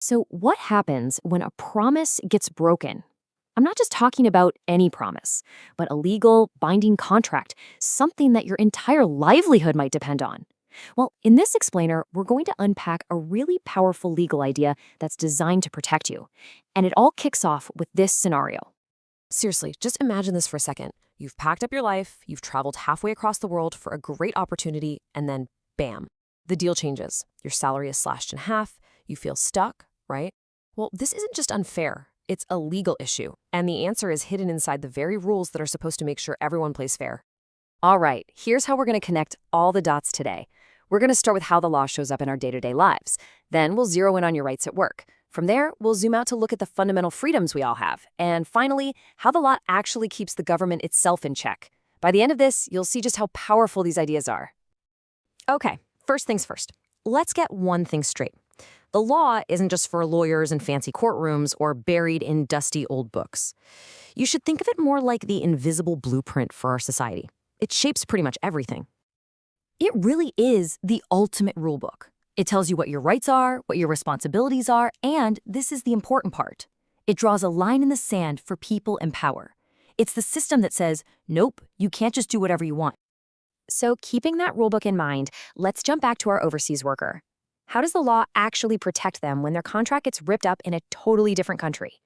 So, what happens when a promise gets broken? I'm not just talking about any promise, but a legal, binding contract, something that your entire livelihood might depend on. Well, in this explainer, we're going to unpack a really powerful legal idea that's designed to protect you. And it all kicks off with this scenario. Seriously, just imagine this for a second. You've packed up your life, you've traveled halfway across the world for a great opportunity, and then bam, the deal changes. Your salary is slashed in half, you feel stuck, right? Well, this isn't just unfair, it's a legal issue, and the answer is hidden inside the very rules that are supposed to make sure everyone plays fair. All right, here's how we're going to connect all the dots today. We're going to start with how the law shows up in our day-to-day lives. Then we'll zero in on your rights at work. From there, we'll zoom out to look at the fundamental freedoms we all have. And finally, how the law actually keeps the government itself in check. By the end of this, you'll see just how powerful these ideas are. Okay, first things first. Let's get one thing straight. The law isn't just for lawyers in fancy courtrooms or buried in dusty old books. You should think of it more like the invisible blueprint for our society. It shapes pretty much everything. It really is the ultimate rulebook. It tells you what your rights are, what your responsibilities are, and this is the important part. It draws a line in the sand for people in power. It's the system that says, nope, you can't just do whatever you want. So keeping that rulebook in mind, let's jump back to our overseas worker. How does the law actually protect them when their contract gets ripped up in a totally different country?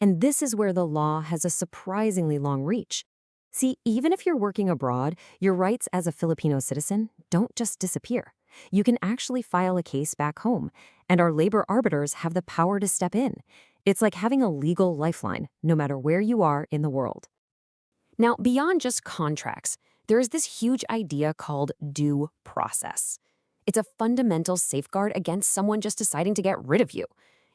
And this is where the law has a surprisingly long reach. See, even if you're working abroad, your rights as a Filipino citizen don't just disappear. You can actually file a case back home, and our labor arbiters have the power to step in. It's like having a legal lifeline, no matter where you are in the world. Now, beyond just contracts, there is this huge idea called due process. It's a fundamental safeguard against someone just deciding to get rid of you.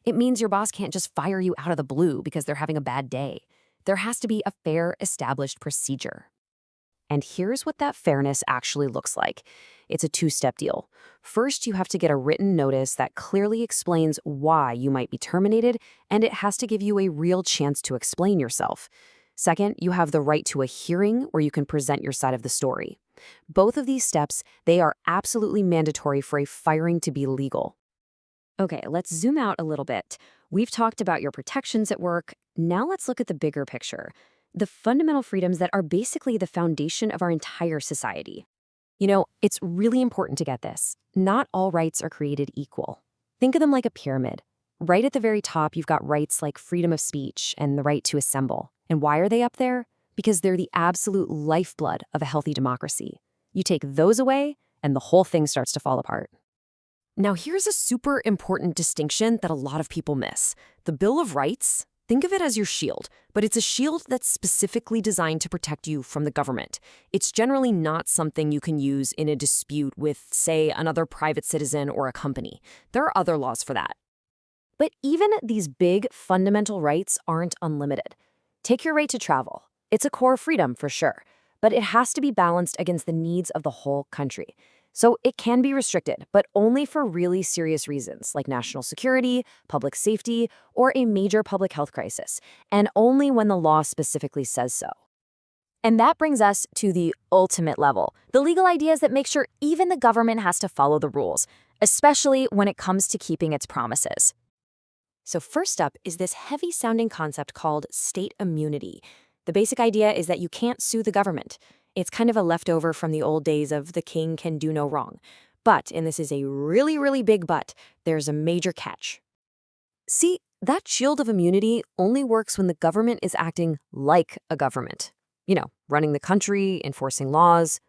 It means your boss can't just fire you out of the blue because they're having a bad day. There has to be a fair, established procedure. And here's what that fairness actually looks like. It's a two-step deal. First, you have to get a written notice that clearly explains why you might be terminated, and it has to give you a real chance to explain yourself. Second, you have the right to a hearing where you can present your side of the story. Both of these steps, they are absolutely mandatory for a firing to be legal. Okay, let's zoom out a little bit. We've talked about your protections at work. Now let's look at the bigger picture. The fundamental freedoms that are basically the foundation of our entire society. You know, it's really important to get this. Not all rights are created equal. Think of them like a pyramid. Right at the very top, you've got rights like freedom of speech and the right to assemble. And why are they up there? Because they're the absolute lifeblood of a healthy democracy. You take those away, and the whole thing starts to fall apart. Now, here's a super important distinction that a lot of people miss. The Bill of Rights, think of it as your shield, but it's a shield that's specifically designed to protect you from the government. It's generally not something you can use in a dispute with, say, another private citizen or a company. There are other laws for that. But even these big, fundamental rights aren't unlimited. Take your right to travel. It's a core freedom for sure, but it has to be balanced against the needs of the whole country. So it can be restricted, but only for really serious reasons like national security, public safety, or a major public health crisis, and only when the law specifically says so. And that brings us to the ultimate level, the legal ideas that make sure even the government has to follow the rules, especially when it comes to keeping its promises. So first up is this heavy-sounding concept called state immunity. The basic idea is that you can't sue the government. It's kind of a leftover from the old days of the king can do no wrong. But, and this is a really, really big but, there's a major catch. See, that shield of immunity only works when the government is acting like a government. You know, running the country, enforcing laws.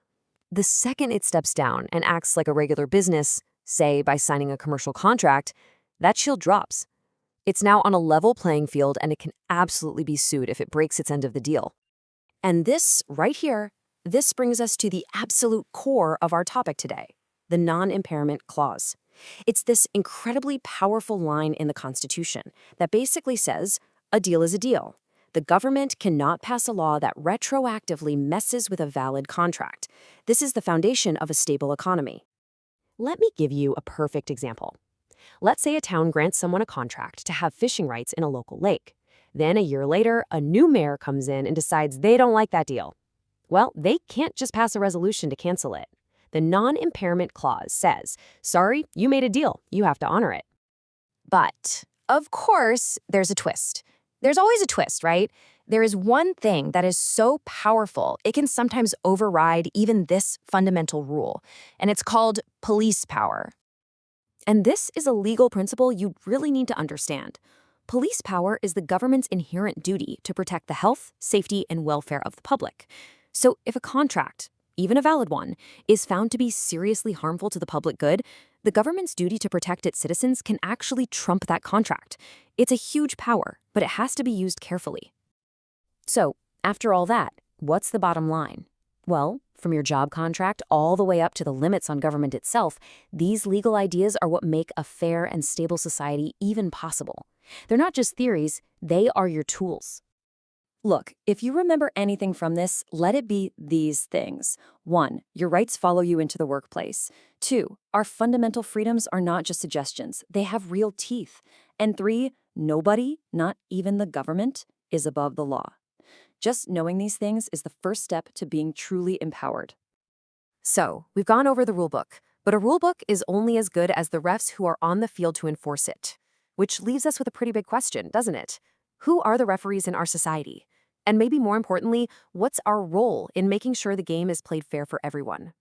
The second it steps down and acts like a regular business, say by signing a commercial contract, that shield drops. It's now on a level playing field and it can absolutely be sued if it breaks its end of the deal. And this, right here, this brings us to the absolute core of our topic today, the non-impairment clause. It's this incredibly powerful line in the Constitution that basically says, a deal is a deal. The government cannot pass a law that retroactively messes with a valid contract. This is the foundation of a stable economy. Let me give you a perfect example. Let's say a town grants someone a contract to have fishing rights in a local lake. Then a year later, a new mayor comes in and decides they don't like that deal. Well, they can't just pass a resolution to cancel it. The non-impairment clause says, sorry, you made a deal, you have to honor it. But, of course, there's a twist. There's always a twist, right? There is one thing that is so powerful, it can sometimes override even this fundamental rule, and it's called police power. And this is a legal principle you really need to understand. Police power is the government's inherent duty to protect the health, safety, and welfare of the public. So if a contract, even a valid one, is found to be seriously harmful to the public good, the government's duty to protect its citizens can actually trump that contract. It's a huge power, but it has to be used carefully. So, after all that, what's the bottom line? Well, from your job contract all the way up to the limits on government itself, these legal ideas are what make a fair and stable society even possible. They're not just theories, they are your tools. Look, if you remember anything from this, let it be these things. 1. Your rights follow you into the workplace. 2. Our fundamental freedoms are not just suggestions, they have real teeth. And 3. Nobody, not even the government, is above the law. Just knowing these things is the first step to being truly empowered. So, we've gone over the rulebook, but a rulebook is only as good as the refs who are on the field to enforce it. Which leaves us with a pretty big question, doesn't it? Who are the referees in our society? And maybe more importantly, what's our role in making sure the game is played fair for everyone?